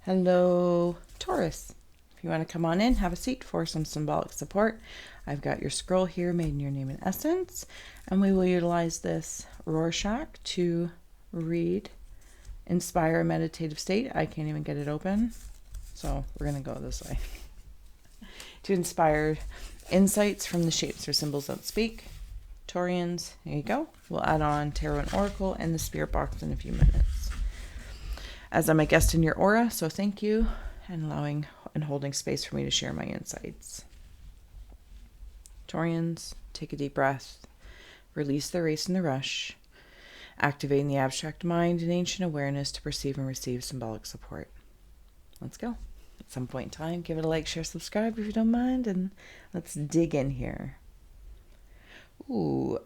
Hello, Taurus. If you want to come on in, have a seat for some symbolic support. I've got your scroll here made in your name and essence, and we will utilize this rorschach to read, inspire a meditative state. I can't even get it open, so we're going to go this way. To inspire insights from the shapes or symbols that speak. Taurians, here you go. We'll add on Tarot and Oracle and the Spirit Box in a few minutes. As I'm a guest in your aura, so thank you, and allowing and holding space for me to share my insights. Taurians, take a deep breath. Release the race and the rush. Activating the abstract mind and ancient awareness to perceive and receive symbolic support. Let's go. At some point in time, give it a like, share, subscribe if you don't mind, and let's dig in here. Ooh,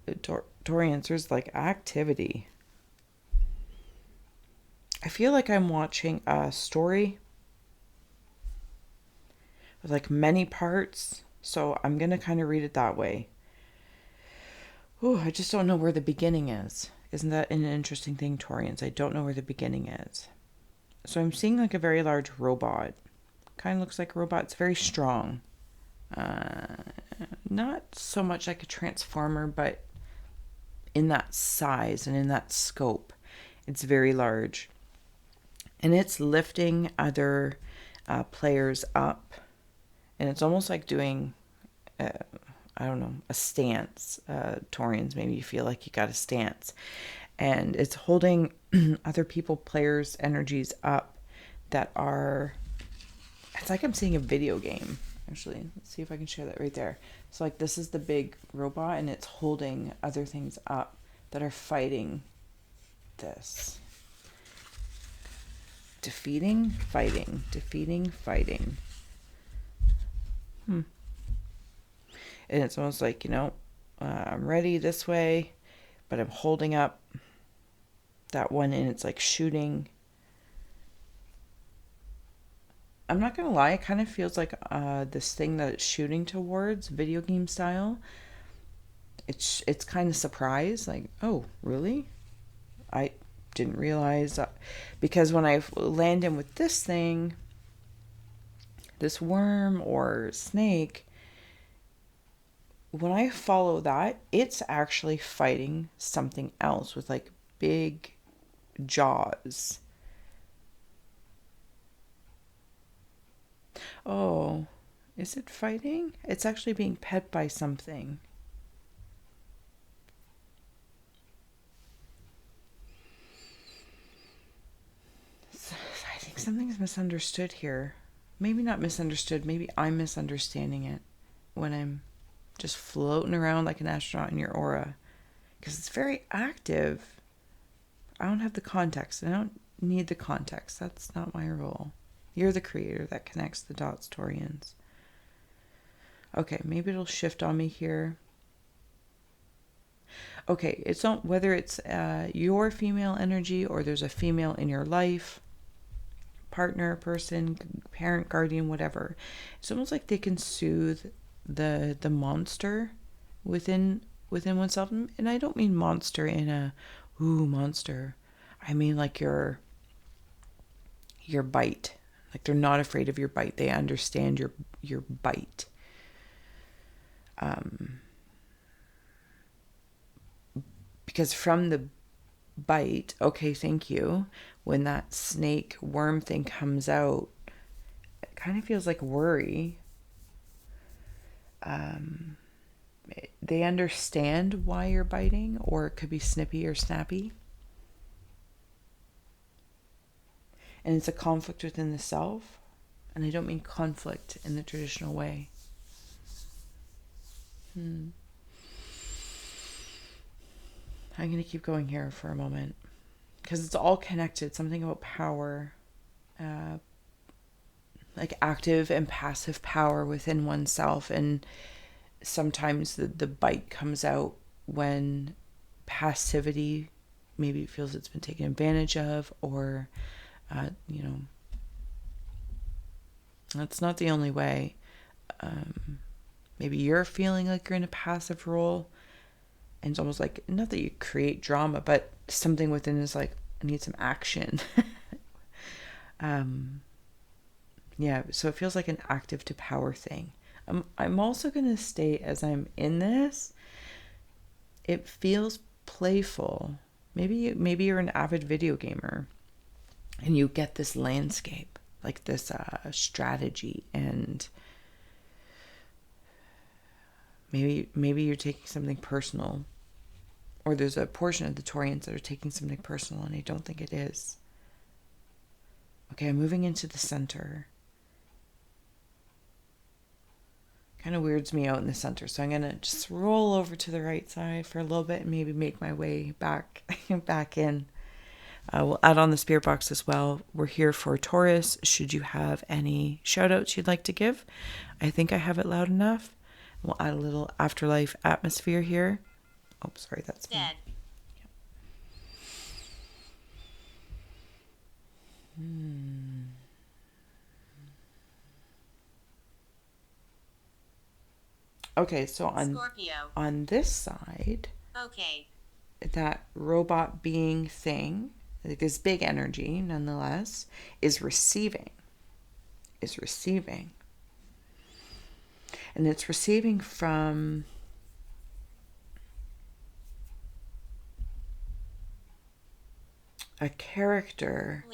Taurians, there's like activity. I feel like I'm watching a story with like many parts, so I'm going to kind of read it that way. Ooh, I just don't know where the beginning is. Isn't that an interesting thing, Taurians? I don't know where the beginning is. So I'm seeing like a very large robot. Kind of looks like a robot. It's very strong. Not so much like a transformer, but in that size and in that scope, it's very large. And it's lifting other players up. And it's almost like doing, I don't know, a stance. Taurians, maybe you feel like you got a stance. And it's holding other players' energies up that are, it's like I'm seeing a video game. Actually, let's see if I can share that right there. So like this is the big robot and it's holding other things up that are fighting this. Defeating, fighting, defeating, fighting. And it's almost like, I'm ready this way, but I'm holding up that one and it's like shooting. I'm not going to lie, it kind of feels like this thing that it's shooting towards, video game style. It's kind of surprised, like, oh, really? I didn't realize, because when I land in with this thing, this worm or snake, when I follow that, it's actually fighting something else with like big jaws. Oh, is it fighting? It's actually being pet by something. I think something's misunderstood here. Maybe not misunderstood. Maybe I'm misunderstanding it when I'm just floating around like an astronaut in your aura. Because it's very active. I don't have the context. I don't need the context. That's not my role. You're the creator that connects the dots, Taurians. Okay, maybe it'll shift on me here. Okay, it's not whether it's your female energy or there's a female in your life, partner, person, parent, guardian, whatever. It's almost like they can soothe the monster within oneself. And I don't mean monster in a monster. I mean like your bite. Like they're not afraid of your bite. They understand your bite. Because from the bite, okay, thank you, when that snake worm thing comes out, it kind of feels like worry. They understand why you're biting, or it could be snippy or snappy. And it's a conflict within the self. And I don't mean conflict in the traditional way. I'm going to keep going here for a moment. Because it's all connected. Something about power. Like active and passive power within oneself. And sometimes the bite comes out when passivity maybe feels it's been taken advantage of, or that's not the only way. Maybe you're feeling like you're in a passive role, and it's almost like, not that you create drama, but something within is like, I need some action. Yeah, so it feels like an active to power thing. I'm also going to state, as I'm in this, it feels playful. Maybe you're an avid video gamer and you get this landscape, like this strategy, and maybe you're taking something personal, or there's a portion of the Taurians that are taking something personal, and I don't think it is. Okay, I'm moving into the center. Kind of weirds me out in the center, so I'm gonna just roll over to the right side for a little bit and maybe make my way back in. We'll add on the spirit box as well. We're here for Taurus. Should you have any shout outs you'd like to give, I think I have it loud enough. We'll add a little afterlife atmosphere here. Oh, sorry, that's dead. Okay, so on this side, okay, that robot being thing, like this big energy nonetheless, is receiving. And it's receiving from a character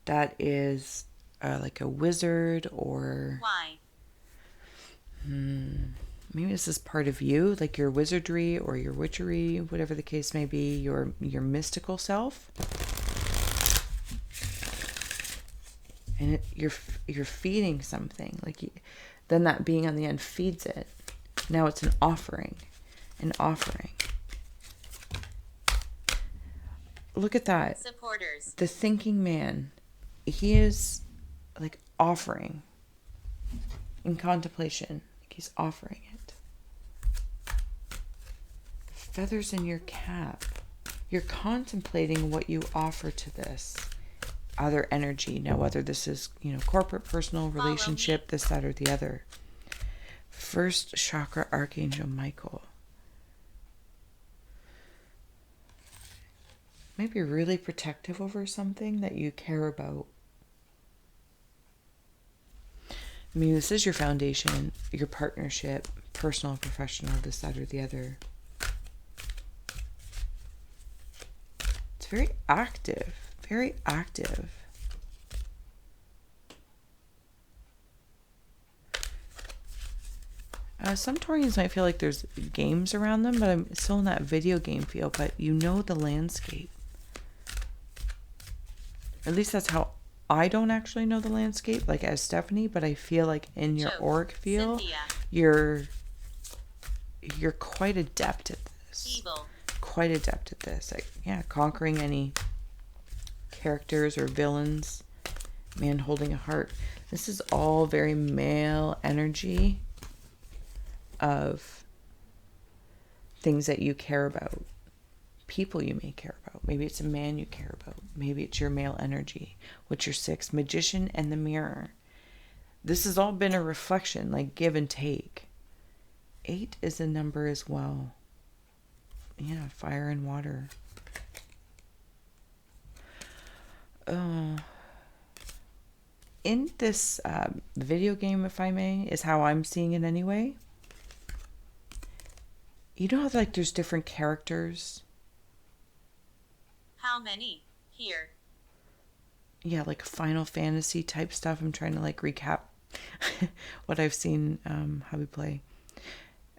that is like a wizard, or maybe this is part of you, like your wizardry or your witchery, whatever the case may be, your mystical self. And you're feeding something, then that being on the end feeds it. Now it's an offering. Look at that. Supporters. The thinking man, he is like offering in contemplation. He's offering it. Feathers in your cap. You're contemplating what you offer to this other energy. Now, whether this is, corporate, personal, relationship, this, that, or the other. First chakra, Archangel Michael. Maybe you're really protective over something that you care about. This is your foundation, your partnership, personal, professional, this, that, or the other. It's very active. Very active. Some Taurians might feel like there's games around them, but I'm still in that video game feel, but the landscape. At least that's how I don't actually know the landscape, like as Stephanie, but I feel like in your auric feel, you're quite adept at this. Quite adept at this. Conquering any characters or villains. Man holding a heart. This is all very male energy of things that you care about. People you may care about. Maybe it's a man you care about. Maybe it's your male energy. What's your 6? Magician and the mirror. This has all been a reflection, like give and take. 8 is a number as well. Yeah, fire and water. In this video game, if I may, is how I'm seeing it anyway. You know how there's different characters? How many? Here. Yeah, like Final Fantasy type stuff. I'm trying to recap what I've seen how we play.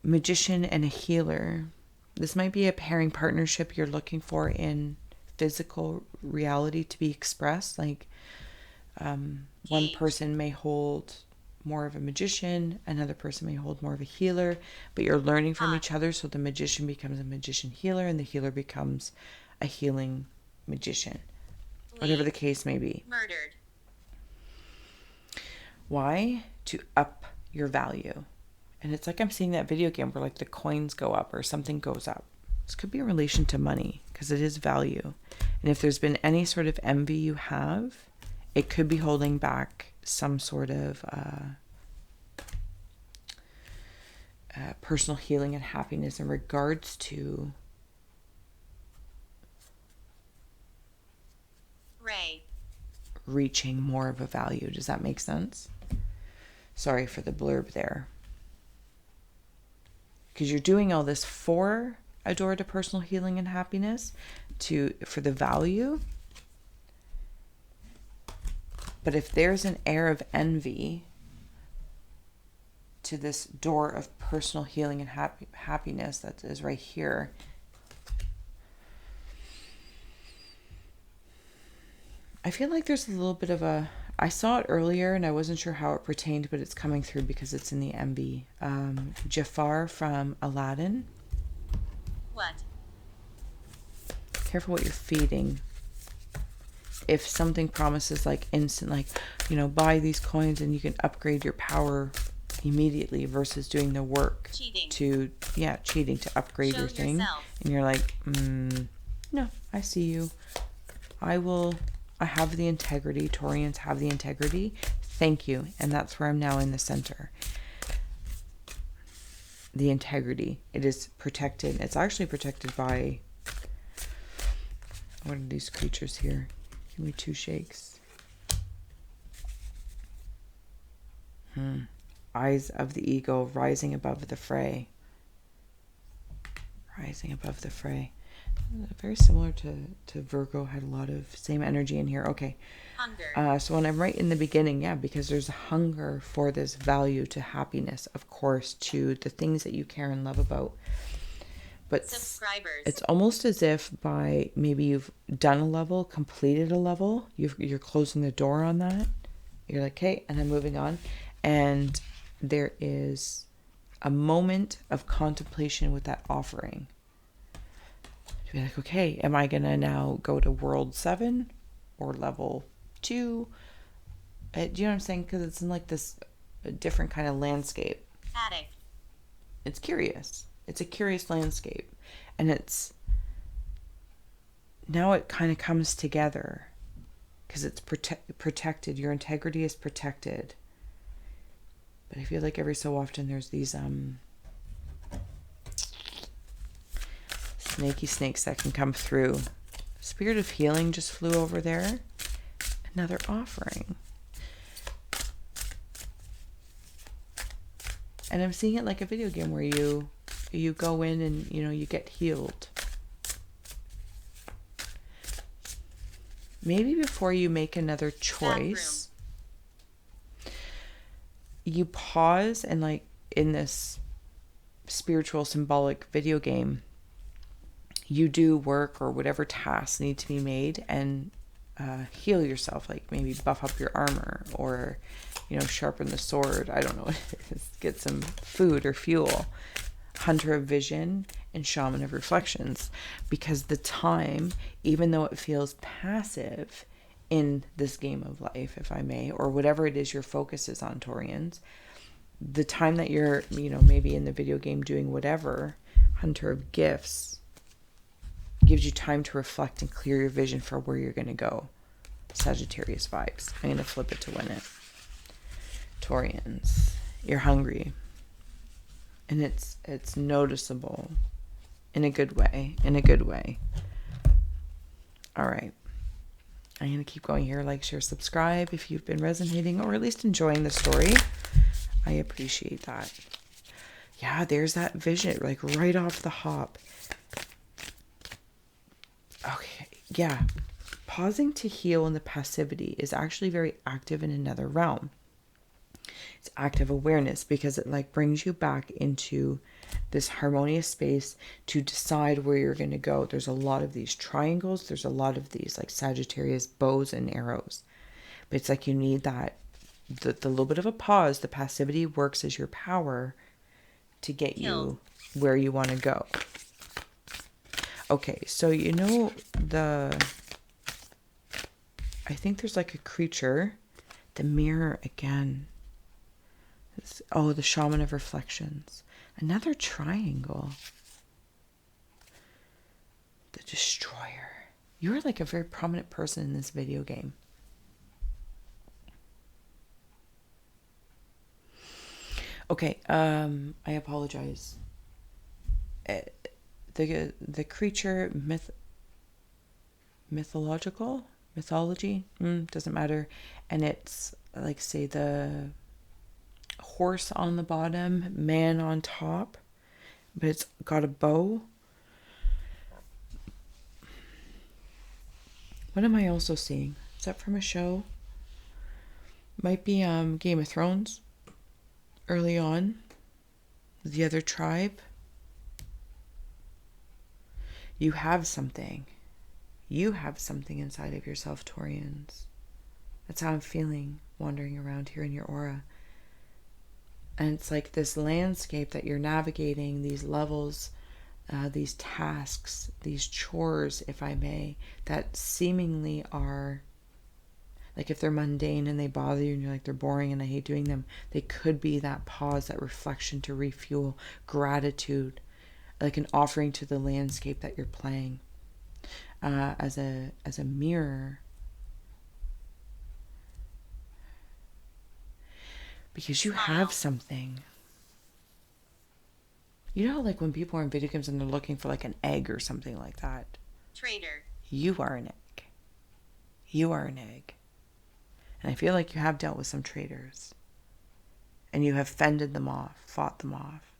Magician and a healer. This might be a pairing partnership you're looking for in physical reality to be expressed. One person may hold more of a magician, another person may hold more of a healer, but you're learning from each other, so the magician becomes a magician healer and the healer becomes a healing magician. Whatever the case may be. Murdered. Why? To up your value. And it's like I'm seeing that video game where the coins go up or something goes up. This could be in relation to money because it is value. And if there's been any sort of envy you have, it could be holding back some sort of personal healing and happiness in regards to reaching more of a value. Does that make sense? Sorry for the blurb there. Because you're doing all this for a door to personal healing and happiness, for the value. But if there's an air of envy to this door of personal healing and happiness that is right here, I feel like there's a little bit of a... I saw it earlier and I wasn't sure how it pertained, but it's coming through because it's in the MB. Jafar from Aladdin. What? Careful what you're feeding. If something promises like instant, like, you know, buy these coins and you can upgrade your power immediately versus doing the work cheating to upgrade your thing. And you're like, no, I see you. I have the integrity. Taurians have the integrity. Thank you. And that's where I'm now in the center. The integrity. It is protected. It's actually protected by... What are these creatures here? Give me 2 shakes. Eyes of the ego rising above the fray. Rising above the fray. Very similar to Virgo, had a lot of same energy in here. Okay. Hunger. So when I'm right in the beginning, because there's a hunger for this value to happiness, of course, to the things that you care and love about. But subscribers. It's almost as if by maybe you've done a level, completed a level, you're closing the door on that. You're like, okay, and I'm moving on. And there is a moment of contemplation with that offering. To be like, okay, am I going to now go to world 7 or level 2? Do you know what I'm saying? Because it's in like this different kind of landscape. Attic. It's curious. It's a curious landscape. And it's... Now it kind of comes together. Because it's protected. Your integrity is protected. But I feel like every so often there's these snaky snakes that can come through. Spirit of healing just flew over there. Another offering. And I'm seeing it like a video game where you go in and, you know, you get healed. Maybe before you make another choice, you pause and, like, in this spiritual symbolic video game, you do work or whatever tasks need to be made and heal yourself, like maybe buff up your armor or, you know, sharpen the sword. I don't know what it is. Get some food or fuel. Hunter of vision and shaman of reflections, because the time, even though it feels passive in this game of life, if I may, or whatever it is your focus is on, Taurians, the time that you're, you know, maybe in the video game doing whatever, hunter of gifts, gives you time to reflect and clear your vision for where you're going to go. Sagittarius vibes. I'm going to flip it to win it. Taurians, you're hungry. And it's noticeable in a good way. In a good way. All right. I'm going to keep going here. Like, share, subscribe if you've been resonating or at least enjoying the story. I appreciate that. Yeah, there's that vision, like right off the hop. Okay, yeah. Pausing to heal in the passivity is actually very active in another realm. It's active awareness because it like brings you back into this harmonious space to decide where you're going to go. There's a lot of these triangles. There's a lot of these like Sagittarius bows and arrows. But it's like you need that, the little bit of a pause. The passivity works as your power to get you where you want to go. Okay, so you know I think there's like a creature. The mirror again. The shaman of reflections. Another triangle. The destroyer. You're like a very prominent person in this video game. Okay, I apologize. The creature mythological. mythology, doesn't matter. And it's like, say, the horse on the bottom, man on top, but it's got a bow. What am I also seeing? Is that from a show? Might be Game of Thrones. Early on. The other tribe. You have something. You have something inside of yourself, Taurians. That's how I'm feeling wandering around here in your aura. And it's like this landscape that you're navigating, these levels, these tasks, these chores, if I may, that seemingly are, like, if they're mundane and they bother you and you're like, they're boring and I hate doing them, they could be that pause, that reflection to refuel, gratitude, like an offering to the landscape that you're playing, as a mirror. Because you have something. You know, like when people are in video games and they're looking for like an egg or something like that. Traitor. You are an egg. You are an egg. And I feel like you have dealt with some traitors. And you have fended them off, fought them off.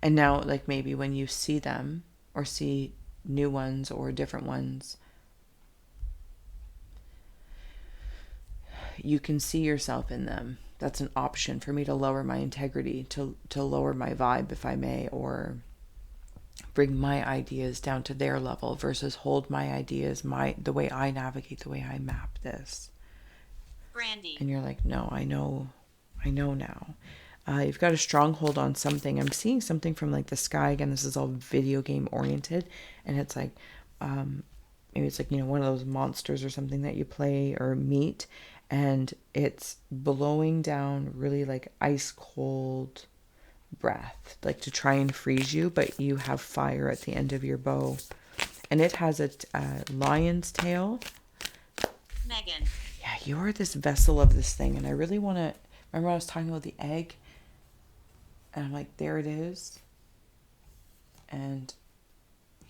And now, like, maybe when you see them or see new ones or different ones, you can see yourself in them. That's an option for me to lower my integrity, to lower my vibe, if I may, or bring my ideas down to their level versus hold my ideas, the way I navigate, the way I map this. Brandy. And you're like, no, I know now. You've got a stronghold on something. I'm seeing something from like the sky. Again, this is all video game oriented. And it's like, maybe it's like, one of those monsters or something that you play or meet. And it's blowing down really like ice cold breath, like to try and freeze you. But you have fire at the end of your bow. And it has a lion's tail. Megan. Yeah, you're this vessel of this thing. And I really want to, remember I was talking about the egg? And I'm like, there it is. And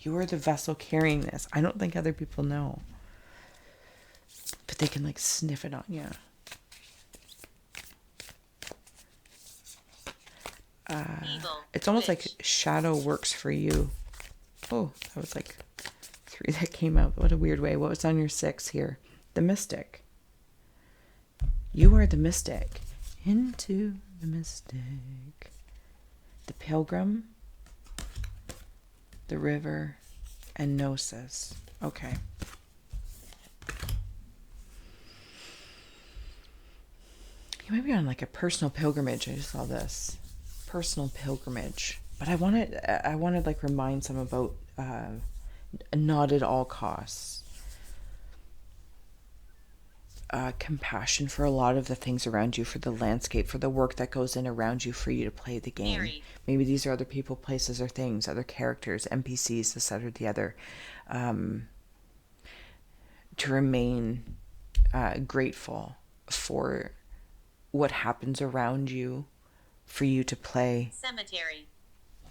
you are the vessel carrying this. I don't think other people know. But they can like sniff it on you. It's almost like shadow works for you. Oh, that was like 3 that came out. What a weird way. What was on your 6 here? The mystic. You are the mystic. Into the mystic. The pilgrim, the river, and gnosis. Okay. You might be on like a personal pilgrimage. I just saw this. Personal pilgrimage. But I wanted like remind some about not at all costs. Compassion for a lot of the things around you, for the landscape, for the work that goes in around you for you to play the game. Mary. Maybe these are other people, places, or things, other characters, NPCs, this, that, or the other. To remain grateful for what happens around you, for you to play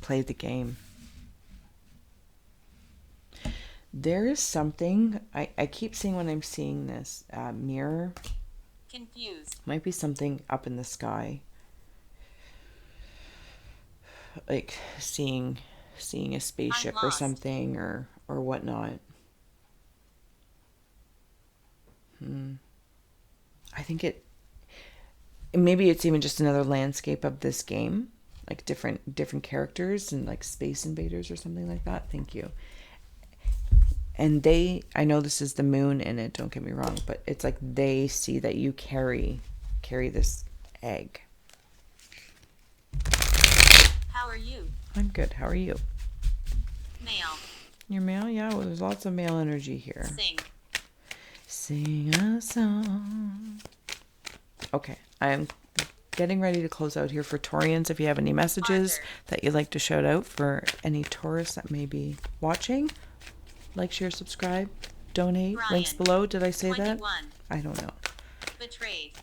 the game. There is something, I keep seeing when I'm seeing this mirror. Confused. Might be something up in the sky. Like seeing a spaceship or something or whatnot. I think maybe it's even just another landscape of this game. Like different characters and like space invaders or something like that. Thank you. And I know this is the moon in it, don't get me wrong, but it's like they see that you carry this egg. How are you? I'm good. How are you? Male. Your male? Yeah, well, there's lots of male energy here. Sing a song. Okay, I am getting ready to close out here for Taurians. If you have any messages that you'd like to shout out for any Taurus that may be watching, like, share, subscribe, donate. Brian, links below. Did I say 21. that? I don't know. Betrayed.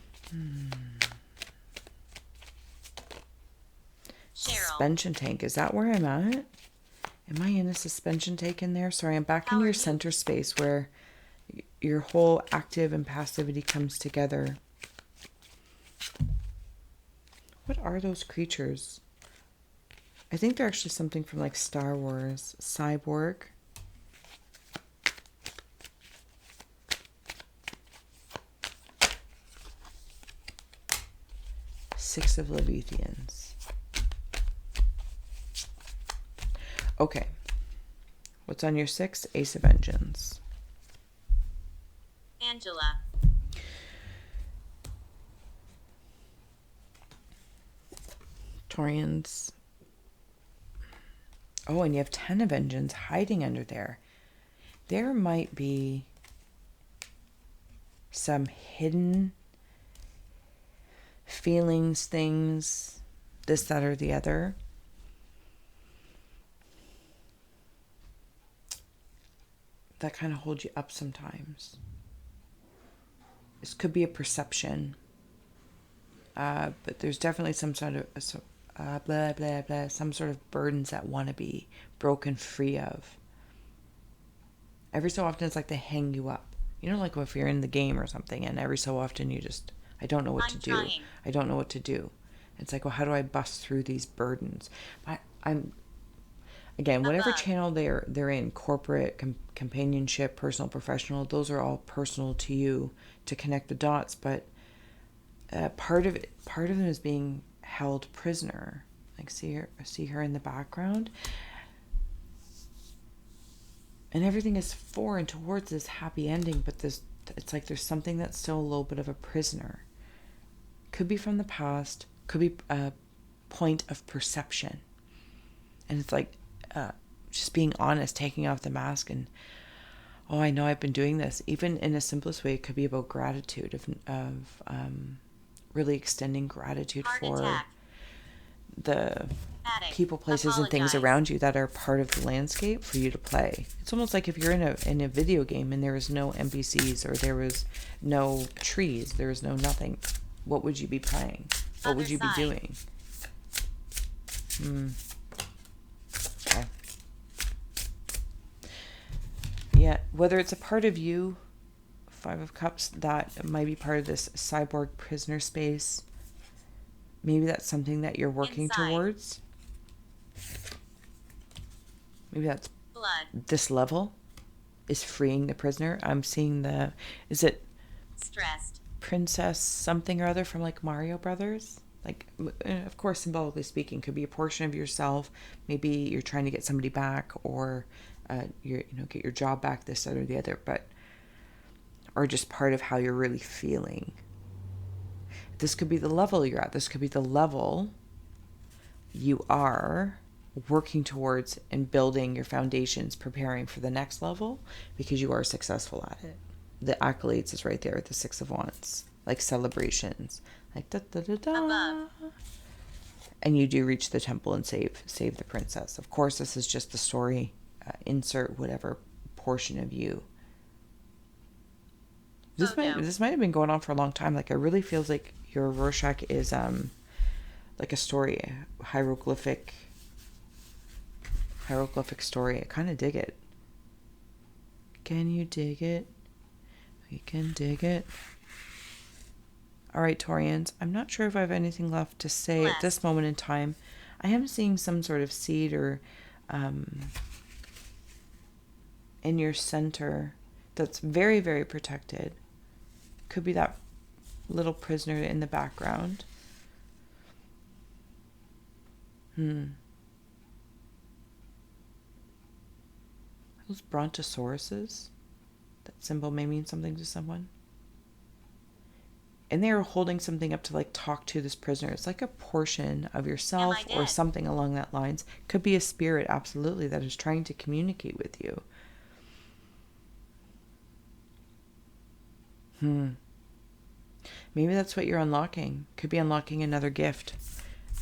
Suspension tank. Is that where I'm at? Am I in a suspension tank in there? Sorry, I'm back in your center space where your whole active and passivity comes together. What are those creatures? I think they're actually something from like Star Wars. Cyborg. Six of Leviathians. Okay. What's on your six? Ace of Engines. Angela. Taurians. Oh, and you have 10 of Engines hiding under there. There might be some hidden feelings, things, this, that, or the other. That kind of hold you up sometimes. This could be a perception. But there's definitely some sort of blah, blah, blah, some sort of burdens that want to be broken free of. Every so often it's like they hang you up. You know, like if you're in the game or something and every so often you just, I don't know what to do. I don't know what to do. It's like, well, how do I bust through these burdens? I'm again, whatever channel they're in, corporate, companionship, personal, professional, those are all personal to you to connect the dots. But part of them is being held prisoner. Like see her in the background, and everything is for and towards this happy ending. But it's like there's something that's still a little bit of a prisoner. Could be from the past. Could be a point of perception, and it's like just being honest, taking off the mask, and I know I've been doing this. Even in the simplest way, it could be about gratitude of really extending gratitude for the people, places, and things around you that are part of the landscape for you to play. It's almost like if you're in a video game and there was no NPCs or there was no trees, there was no nothing. What would you be playing? What would you be doing? Okay. Yeah, whether it's a part of you, Five of Cups, that might be part of this cyborg prisoner space. Maybe that's something that you're working towards. Maybe that's blood. This level is freeing the prisoner. I'm seeing is it stressed princess something or other from like Mario Brothers? Like, of course, symbolically speaking, could be a portion of yourself. Maybe you're trying to get somebody back, or get your job back, this, that, or the other, or just part of how you're really feeling. This could be the level you're at. This could be the level you are working towards and building your foundations, preparing for the next level because you are successful at it. The accolades is right there at the Six of Wands, like celebrations, like da da da da. Above. And you do reach the temple and save the princess. Of course, this is just the story. Insert whatever portion of you. This might have been going on for a long time. Like, it really feels like your rorschach is like a story, hieroglyphic story. I kind of dig it. Can you dig it? We can dig it. All right, Taurians. I'm not sure if I have anything left to say at this moment in time. I am seeing some sort of seed or in your center that's very, very protected. Could be that little prisoner in the background. Those brontosauruses? That symbol may mean something to someone. And they are holding something up to like talk to this prisoner. It's like a portion of yourself or something along that lines. Could be a spirit, absolutely, that is trying to communicate with you. Maybe that's what you're unlocking. Could be unlocking another gift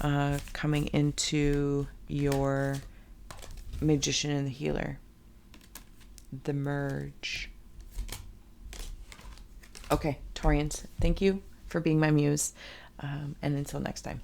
coming into your magician and the healer. The merge. Okay, Taurians, thank you for being my muse. And until next time.